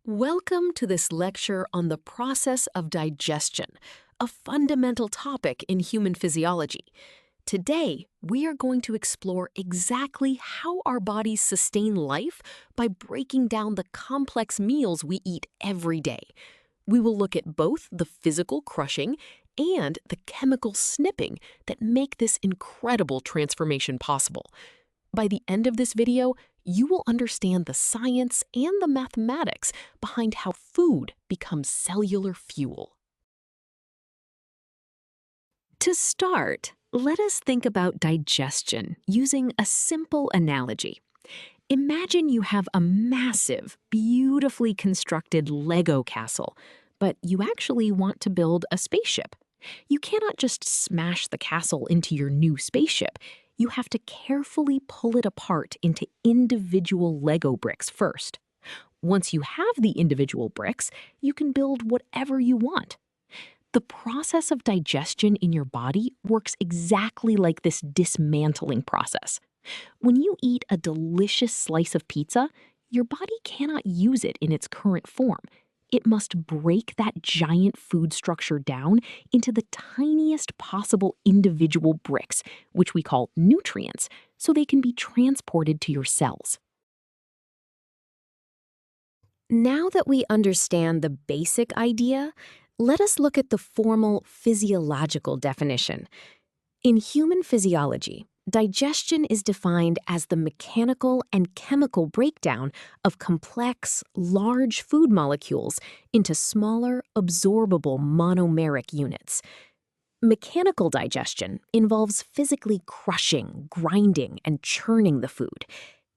Welcome to this lecture on the process of digestion, a fundamental topic in human physiology. Today, we are going to explore exactly how our bodies sustain life by breaking down the complex meals we eat every day. We will look at both the physical crushing and the chemical snipping that make this incredible transformation possible. By the end of this video, you will understand the science and the mathematics behind how food becomes cellular fuel. To start, let us think about digestion using a simple analogy. Imagine you have a massive, beautifully constructed Lego castle, but you actually want to build a spaceship. You cannot just smash the castle into your new spaceship. You have to carefully pull it apart into individual Lego bricks first. Once you have the individual bricks, you can build whatever you want. The process of digestion in your body works exactly like this dismantling process. When you eat a delicious slice of pizza, your body cannot use it in its current form. It must break that giant food structure down into the tiniest possible individual bricks, which we call nutrients, so they can be transported to your cells. Now that we understand the basic idea, let us look at the formal physiological definition. In human physiology, digestion is defined as the mechanical and chemical breakdown of complex, large food molecules into smaller, absorbable monomeric units. Mechanical digestion involves physically crushing, grinding, and churning the food.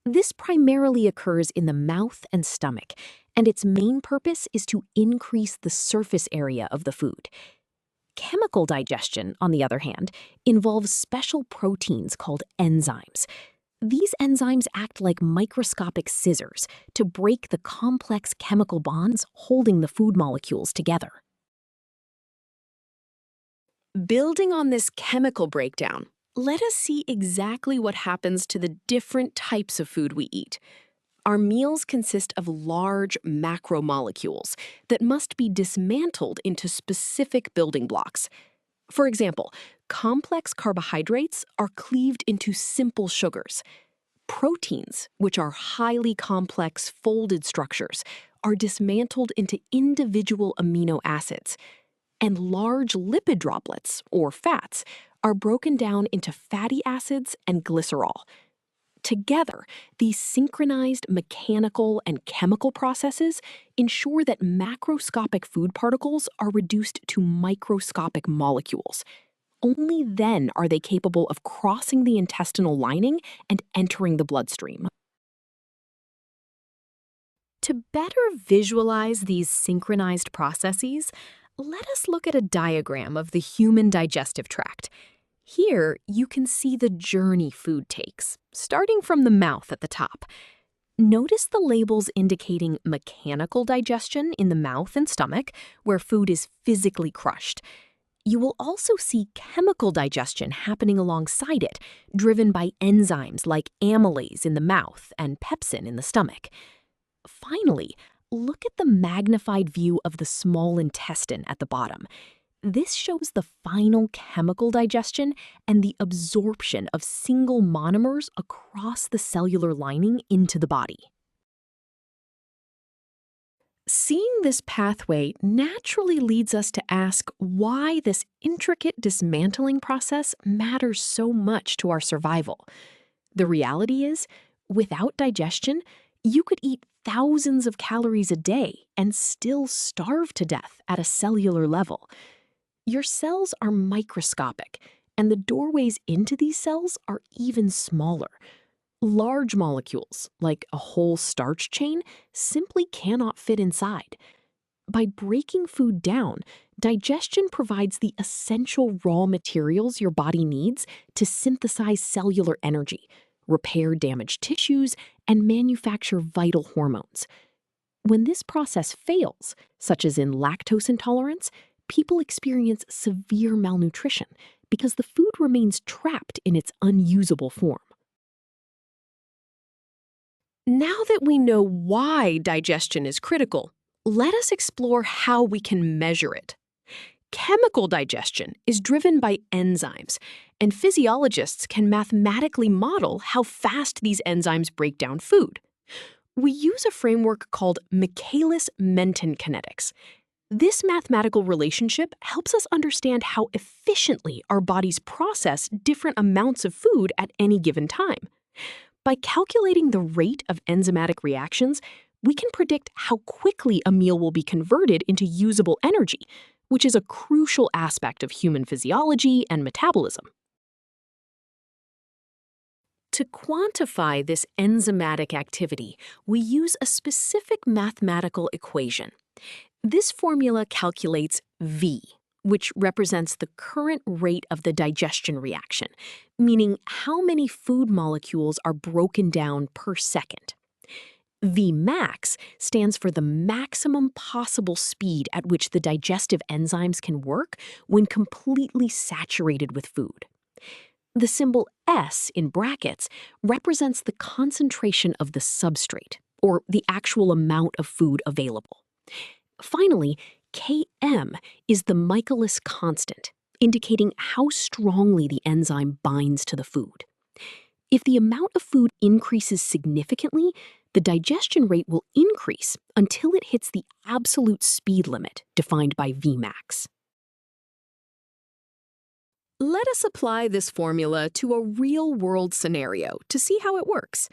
This primarily occurs in the mouth and stomach, and its main purpose is to increase the surface area of the food. Chemical digestion, on the other hand, involves special proteins called enzymes. These enzymes act like microscopic scissors to break the complex chemical bonds holding the food molecules together. Building on this chemical breakdown, let us see exactly what happens to the different types of food we eat. Our meals consist of large macromolecules that must be dismantled into specific building blocks. For example, complex carbohydrates are cleaved into simple sugars. Proteins, which are highly complex folded structures, are dismantled into individual amino acids. And large lipid droplets, or fats, are broken down into fatty acids and glycerol. Together, these synchronized mechanical and chemical processes ensure that macroscopic food particles are reduced to microscopic molecules. Only then are they capable of crossing the intestinal lining and entering the bloodstream. To better visualize these synchronized processes, let us look at a diagram of the human digestive tract. Here, you can see the journey food takes, starting from the mouth at the top. Notice the labels indicating mechanical digestion in the mouth and stomach, where food is physically crushed. You will also see chemical digestion happening alongside it, driven by enzymes like amylase in the mouth and pepsin in the stomach. Finally, look at the magnified view of the small intestine at the bottom. This shows the final chemical digestion and the absorption of single monomers across the cellular lining into the body. Seeing this pathway naturally leads us to ask why this intricate dismantling process matters so much to our survival. The reality is, without digestion, you could eat thousands of calories a day and still starve to death at a cellular level. Your cells are microscopic, and the doorways into these cells are even smaller. Large molecules, like a whole starch chain, simply cannot fit inside. By breaking food down, digestion provides the essential raw materials your body needs to synthesize cellular energy, repair damaged tissues, and manufacture vital hormones. When this process fails, such as in lactose intolerance, people experience severe malnutrition because the food remains trapped in its unusable form. Now that we know why digestion is critical, let us explore how we can measure it. Chemical digestion is driven by enzymes, and physiologists can mathematically model how fast these enzymes break down food. We use a framework called Michaelis-Menten kinetics. This mathematical relationship helps us understand how efficiently our bodies process different amounts of food at any given time. By calculating the rate of enzymatic reactions, we can predict how quickly a meal will be converted into usable energy, which is a crucial aspect of human physiology and metabolism. To quantify this enzymatic activity, we use a specific mathematical equation. This formula calculates V, which represents the current rate of the digestion reaction, meaning how many food molecules are broken down per second. Vmax stands for the maximum possible speed at which the digestive enzymes can work when completely saturated with food. The symbol S in brackets represents the concentration of the substrate, or the actual amount of food available. Finally, Km is the Michaelis constant, indicating how strongly the enzyme binds to the food. If the amount of food increases significantly, the digestion rate will increase until it hits the absolute speed limit defined by Vmax. Let us apply this formula to a real-world scenario to see how it works.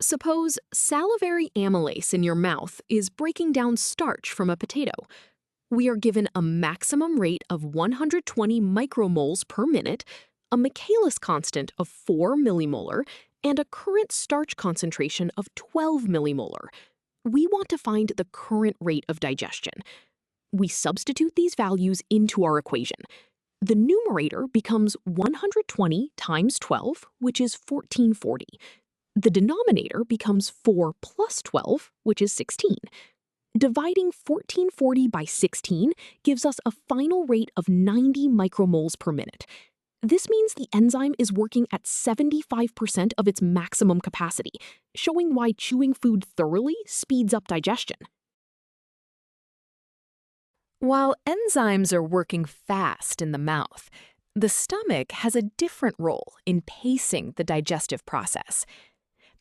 Suppose salivary amylase in your mouth is breaking down starch from a potato. We are given a maximum rate of 120 micromoles per minute, a Michaelis constant of 4 millimolar, and a current starch concentration of 12 millimolar. We want to find the current rate of digestion. We substitute these values into our equation. The numerator becomes 120 times 12, which is 1440. The denominator becomes 4 plus 12, which is 16. Dividing 1440 by 16 gives us a final rate of 90 micromoles per minute. This means the enzyme is working at 75% of its maximum capacity, showing why chewing food thoroughly speeds up digestion. While enzymes are working fast in the mouth, the stomach has a different role in pacing the digestive process.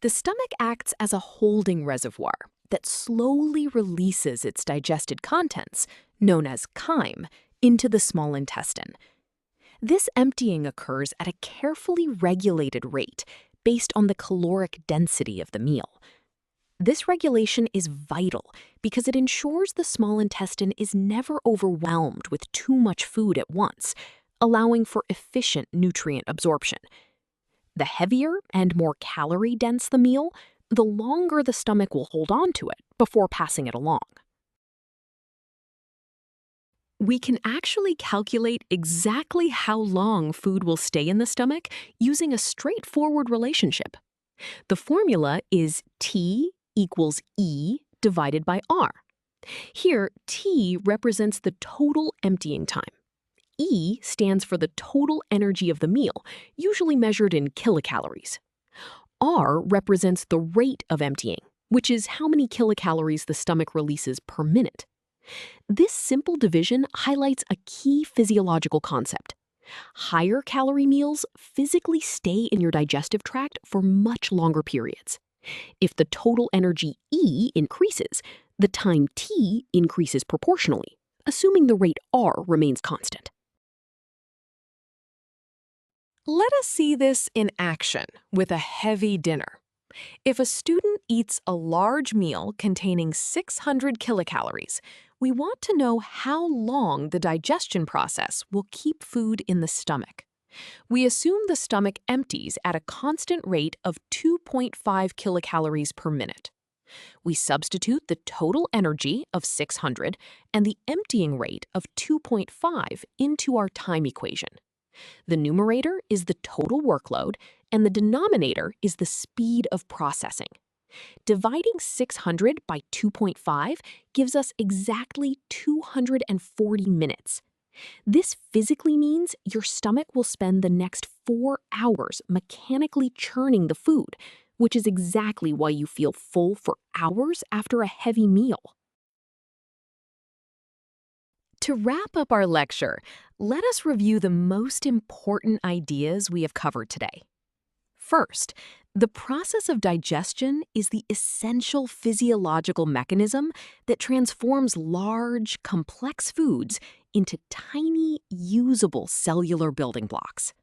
The stomach acts as a holding reservoir that slowly releases its digested contents, known as chyme, into the small intestine. This emptying occurs at a carefully regulated rate based on the caloric density of the meal. This regulation is vital because it ensures the small intestine is never overwhelmed with too much food at once, allowing for efficient nutrient absorption. The heavier and more calorie-dense the meal, the longer the stomach will hold on to it before passing it along. We can actually calculate exactly how long food will stay in the stomach using a straightforward relationship. The formula is T equals E divided by R. Here, T represents the total emptying time. E stands for the total energy of the meal, usually measured in kilocalories. R represents the rate of emptying, which is how many kilocalories the stomach releases per minute. This simple division highlights a key physiological concept. Higher calorie meals physically stay in your digestive tract for much longer periods. If the total energy E increases, the time T increases proportionally, assuming the rate R remains constant. Let us see this in action with a heavy dinner. If a student eats a large meal containing 600 kilocalories, we want to know how long the digestion process will keep food in the stomach. We assume the stomach empties at a constant rate of 2.5 kilocalories per minute. We substitute the total energy of 600 and the emptying rate of 2.5 into our time equation. The numerator is the total workload, and the denominator is the speed of processing. Dividing 600 by 2.5 gives us exactly 240 minutes. This physically means your stomach will spend the next 4 hours mechanically churning the food, which is exactly why you feel full for hours after a heavy meal. To wrap up our lecture, let us review the most important ideas we have covered today. First, the process of digestion is the essential physiological mechanism that transforms large, complex foods into tiny, usable cellular building blocks.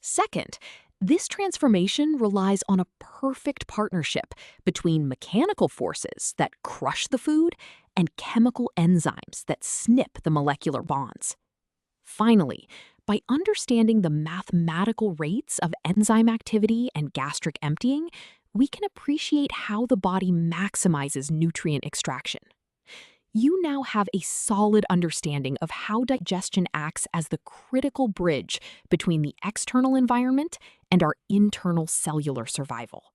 Second, this transformation relies on a perfect partnership between mechanical forces that crush the food and chemical enzymes that snip the molecular bonds. Finally, by understanding the mathematical rates of enzyme activity and gastric emptying, we can appreciate how the body maximizes nutrient extraction. You now have a solid understanding of how digestion acts as the critical bridge between the external environment and our internal cellular survival.